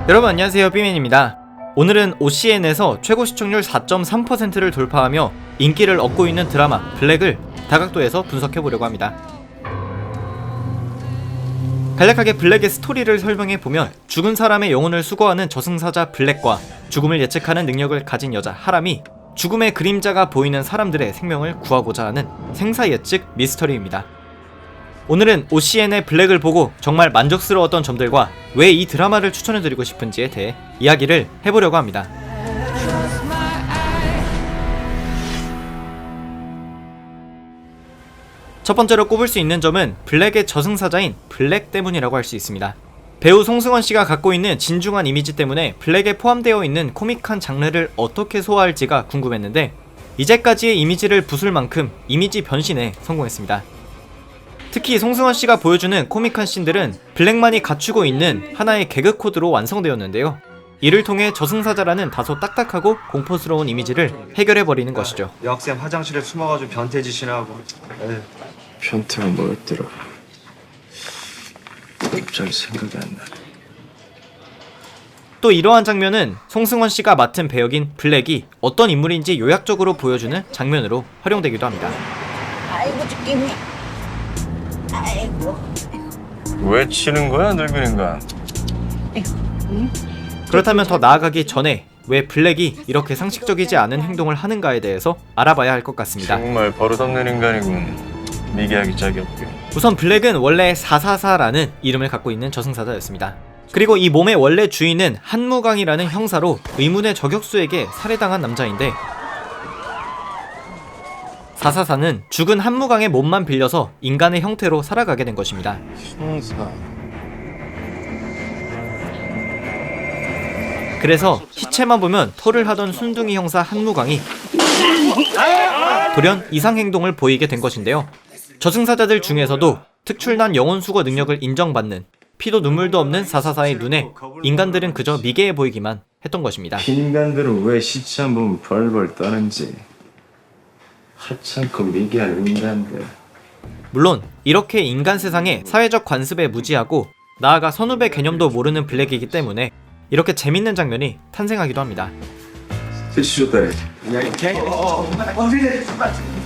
여러분 안녕하세요, 삐맨입니다. 오늘은 OCN에서 최고 시청률 4.3%를 돌파하며 인기를 얻고 있는 드라마 블랙을 다각도에서 분석해보려고 합니다. 간략하게 블랙의 스토리를 설명해보면, 죽은 사람의 영혼을 수거하는 저승사자 블랙과 죽음을 예측하는 능력을 가진 여자 하람이 죽음의 그림자가 보이는 사람들의 생명을 구하고자 하는 생사 예측 미스터리입니다. 오늘은 OCN의 블랙을 보고 정말 만족스러웠던 점들과 왜 이 드라마를 추천해드리고 싶은지에 대해 이야기를 해보려고 합니다. 첫 번째로 꼽을 수 있는 점은 블랙의 저승사자인 블랙 때문이라고 할 수 있습니다. 배우 송승헌씨가 갖고 있는 진중한 이미지 때문에 블랙에 포함되어 있는 코믹한 장르를 어떻게 소화할지가 궁금했는데, 이제까지의 이미지를 부술 만큼 이미지 변신에 성공했습니다. 특히 송승헌씨가 보여주는 코믹한 씬들은 블랙만이 갖추고 있는 하나의 개그 코드로 완성되었는데요. 이를 통해 저승사자라는 다소 딱딱하고 공포스러운 이미지를 해결해버리는 것이죠. 여학생 화장실에 숨어가지고 변태짓이나 하고. 변태가 뭐였더라? 갑자기 생각이 안 나네. 또 이러한 장면은 송승헌씨가 맡은 배역인 블랙이 어떤 인물인지 요약적으로 보여주는 장면으로 활용되기도 합니다. 아이고 죽겠네. 아이고. 왜 치는 거야, 늙은 인간? 그렇다면 더 나아가기 전에 왜 블랙이 이렇게 상식적이지 않은 행동을 하는가에 대해서 알아봐야 할 것 같습니다. 정말 버릇없는 인간이군. 미개하기 짝이 없고. 우선 블랙은 원래 444라는 이름을 갖고 있는 저승사자였습니다. 그리고 이 몸의 원래 주인은 한무강이라는 형사로 의문의 저격수에게 살해당한 남자인데, 444는 죽은 한무강의 몸만 빌려서 인간의 형태로 살아가게 된 것입니다. 형사. 그래서 시체만 보면 토를 하던 순둥이 형사 한무강이 돌연 이상행동을 보이게 된 것인데요. 저승사자들 중에서도 특출난 영혼 수거 능력을 인정받는 피도 눈물도 없는 444의 눈에 인간들은 그저 미개해 보이기만 했던 것입니다. 인간들은 왜 시체 한 번 벌벌 떠는지. 하찮고 미개한 인간들. 물론 이렇게 인간 세상에 사회적 관습에 무지하고 나아가 선후배 개념도 모르는 블랙이기 때문에 이렇게 재밌는 장면이 탄생하기도 합니다.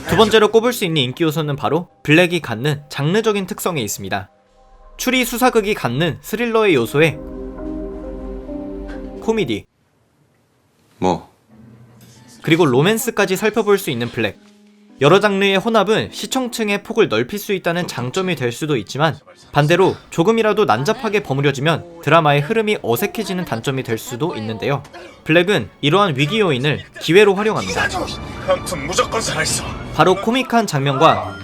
두 번째로 꼽을 수 있는 인기 요소는 바로 블랙이 갖는 장르적인 특성에 있습니다. 추리 수사극이 갖는 스릴러의 요소에 코미디, 그리고 로맨스까지 살펴볼 수 있는 블랙. 여러 장르의 혼합은 시청층의 폭을 넓힐 수 있다는 장점이 될 수도 있지만, 반대로 조금이라도 난잡하게 버무려지면 드라마의 흐름이 어색해지는 단점이 될 수도 있는데요. 블랙은 이러한 위기 요인을 기회로 활용합니다. 한푼 무조건 살아있어. 바로 코믹한 장면과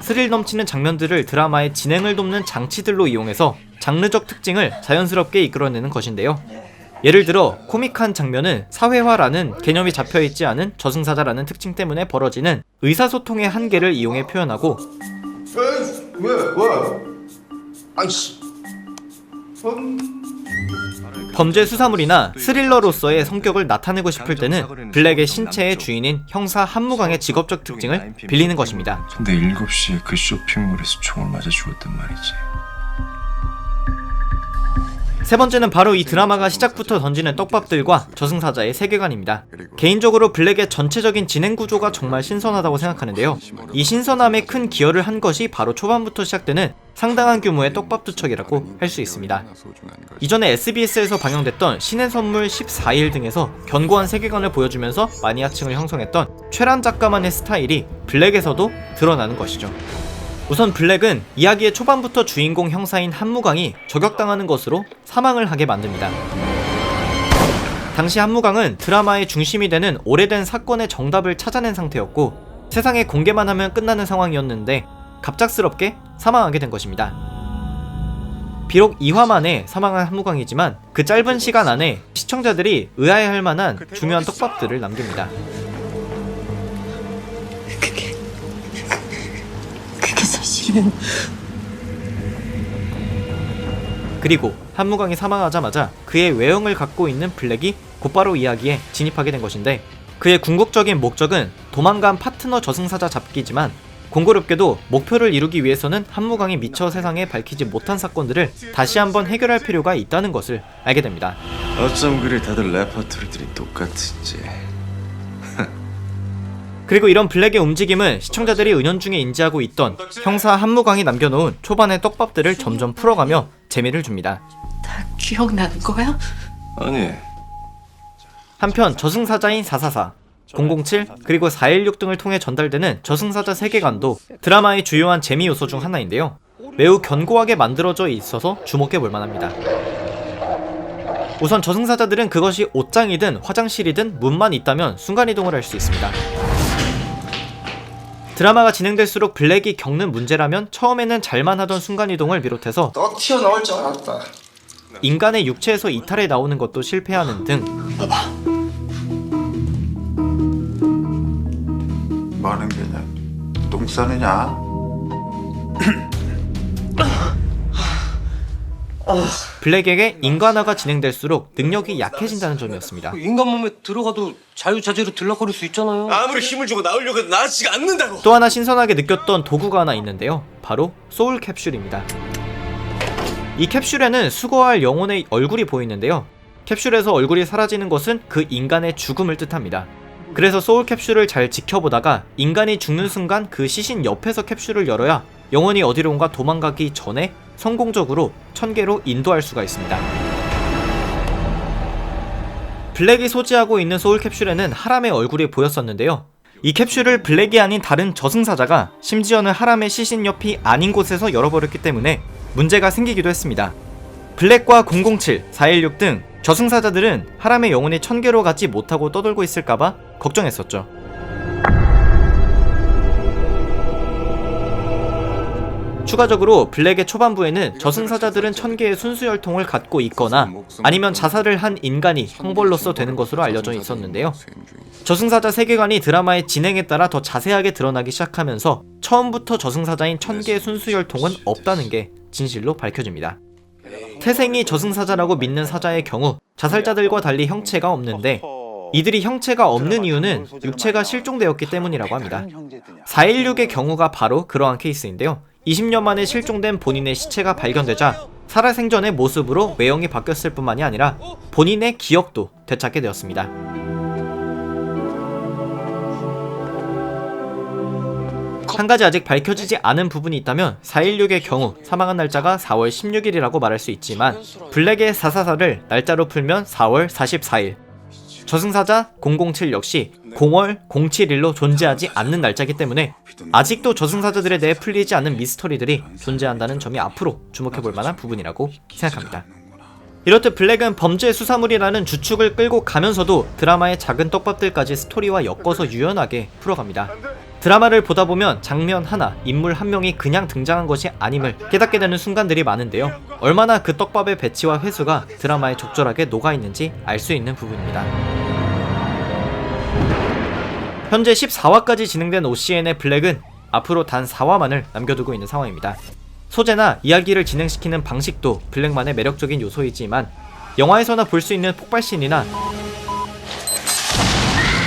스릴 넘치는 장면들을 드라마의 진행을 돕는 장치들로 이용해서 장르적 특징을 자연스럽게 이끌어내는 것인데요. 예를 들어 코믹한 장면은 사회화라는 개념이 잡혀있지 않은 저승사자라는 특징 때문에 벌어지는 의사소통의 한계를 이용해 표현하고, 범죄 수사물이나 스릴러로서의 성격을 나타내고 싶을 때는 블랙의 신체의 주인인 형사 한무강의 직업적 특징을 빌리는 것입니다. 근데 7시에 그 쇼핑몰에서 총을 맞아 죽었단 말이지. 세 번째는 바로 이 드라마가 시작부터 던지는 떡밥들과 저승사자의 세계관입니다. 개인적으로 블랙의 전체적인 진행 구조가 정말 신선하다고 생각하는데요. 이 신선함에 큰 기여를 한 것이 바로 초반부터 시작되는 상당한 규모의 떡밥 투척이라고 할 수 있습니다. 이전에 SBS에서 방영됐던 신의 선물 14일 등에서 견고한 세계관을 보여주면서 마니아층을 형성했던 최란 작가만의 스타일이 블랙에서도 드러나는 것이죠. 우선 블랙은 이야기의 초반부터 주인공 형사인 한무강이 저격당하는 것으로 사망을 하게 만듭니다. 당시 한무강은 드라마의 중심이 되는 오래된 사건의 정답을 찾아낸 상태였고, 세상에 공개만 하면 끝나는 상황이었는데 갑작스럽게 사망하게 된 것입니다. 비록 2화 만에 사망한 한무강이지만 그 짧은 시간 안에 시청자들이 의아해할 만한 중요한 떡밥들을 남깁니다. 그리고 한무강이 사망하자마자 그의 외형을 갖고 있는 블랙이 곧바로 이야기에 진입하게 된 것인데, 그의 궁극적인 목적은 도망간 파트너 저승사자 잡기지만 공교롭게도 목표를 이루기 위해서는 한무강이 미처 세상에 밝히지 못한 사건들을 다시 한번 해결할 필요가 있다는 것을 알게 됩니다. 어쩜 그리 다들 레퍼토리들이 똑같지. 그리고 이런 블랙의 움직임은 시청자들이 은연중에 인지하고 있던 형사 한무강이 남겨놓은 초반의 떡밥들을 점점 풀어가며 재미를 줍니다. 다 기억나는 거야? 아니, 한편 저승사자인 444, 007, 그리고 416 등을 통해 전달되는 저승사자 세계관도 드라마의 주요한 재미 요소 중 하나인데요. 매우 견고하게 만들어져 있어서 주목해 볼 만합니다. 우선 저승사자들은 그것이 옷장이든 화장실이든 문만 있다면 순간이동을 할 수 있습니다. 드라마가 진행될수록 블랙이 겪는 문제라면 처음에는 잘만 하던 순간이동을 비롯해서 너 튀어나올 줄 알았다. 인간의 육체에서 이탈해 나오는 것도 실패하는 등 뭐 하는 게냐? 똥 싸느냐? 블랙에게 인간화가 진행될수록 능력이 약해진다는 점이었습니다. 인간 몸에 들어가도 자유자재로 들락거릴 수 있잖아요. 아무리 힘을 주고 나오려고 해도 나아지가 않는다고. 또 하나 신선하게 느꼈던 도구가 하나 있는데요. 바로 소울 캡슐입니다. 이 캡슐에는 수거할 영혼의 얼굴이 보이는데요. 캡슐에서 얼굴이 사라지는 것은 그 인간의 죽음을 뜻합니다. 그래서 소울 캡슐을 잘 지켜보다가 인간이 죽는 순간 그 시신 옆에서 캡슐을 열어야 영혼이 어디론가 도망가기 전에 성공적으로 천계로 인도할 수가 있습니다. 블랙이 소지하고 있는 소울 캡슐에는 하람의 얼굴이 보였었는데요. 이 캡슐을 블랙이 아닌 다른 저승사자가 심지어는 하람의 시신 옆이 아닌 곳에서 열어버렸기 때문에 문제가 생기기도 했습니다. 블랙과 007, 416 등 저승사자들은 하람의 영혼이 천계로 가지 못하고 떠돌고 있을까봐 걱정했었죠. 추가적으로 블랙의 초반부에는 저승사자들은 천계의 순수혈통을 갖고 있거나 아니면 자살을 한 인간이 형벌로서 되는 것으로 알려져 있었는데요. 저승사자 세계관이 드라마의 진행에 따라 더 자세하게 드러나기 시작하면서 처음부터 저승사자인 천계의 순수혈통은 없다는 게 진실로 밝혀집니다. 태생이 저승사자라고 믿는 사자의 경우 자살자들과 달리 형체가 없는데 이들이 형체가 없는 이유는 육체가 실종되었기 때문이라고 합니다. 416의 경우가 바로 그러한 케이스인데요. 20년 만에 실종된 본인의 시체가 발견되자 살아생전의 모습으로 외형이 바뀌었을 뿐만이 아니라 본인의 기억도 되찾게 되었습니다. 한 가지 아직 밝혀지지 않은 부분이 있다면 416의 경우 사망한 날짜가 4월 16일이라고 말할 수 있지만 블랙의 444를 날짜로 풀면 4월 44일, 저승사자 007 역시 0월 071로 존재하지 않는 날짜이기 때문에 아직도 저승사자들에 대해 풀리지 않은 미스터리들이 존재한다는 점이 앞으로 주목해볼 만한 부분이라고 생각합니다. 이렇듯 블랙은 범죄 수사물이라는 주축을 끌고 가면서도 드라마의 작은 떡밥들까지 스토리와 엮어서 유연하게 풀어갑니다. 드라마를 보다 보면 장면 하나, 인물 한 명이 그냥 등장한 것이 아님을 깨닫게 되는 순간들이 많은데요. 얼마나 그 떡밥의 배치와 회수가 드라마에 적절하게 녹아있는지 알 수 있는 부분입니다. 현재 14화까지 진행된 OCN의 블랙은 앞으로 단 4화만을 남겨두고 있는 상황입니다. 소재나 이야기를 진행시키는 방식도 블랙만의 매력적인 요소이지만 영화에서나 볼 수 있는 폭발씬이나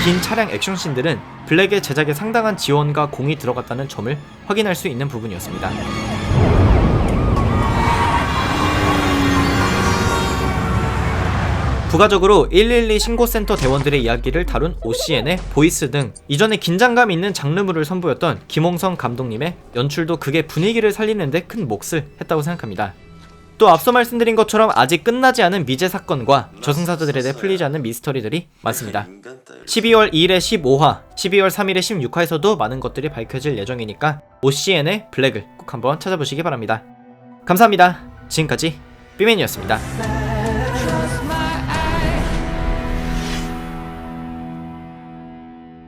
긴 차량 액션씬들은 블랙의 제작에 상당한 지원과 공이 들어갔다는 점을 확인할 수 있는 부분이었습니다. 부가적으로 112 신고센터 대원들의 이야기를 다룬 OCN의 보이스 등 이전에 긴장감 있는 장르물을 선보였던 김홍성 감독님의 연출도 극의 분위기를 살리는데 큰 몫을 했다고 생각합니다. 또 앞서 말씀드린 것처럼 아직 끝나지 않은 미제 사건과 저승사자들에 대해 풀리지 않는 미스터리들이 많습니다. 12월 2일에 15화, 12월 3일에 16화에서도 많은 것들이 밝혀질 예정이니까 OCN의 블랙을 꼭 한번 찾아보시기 바랍니다. 감사합니다. 지금까지 삐맨이었습니다.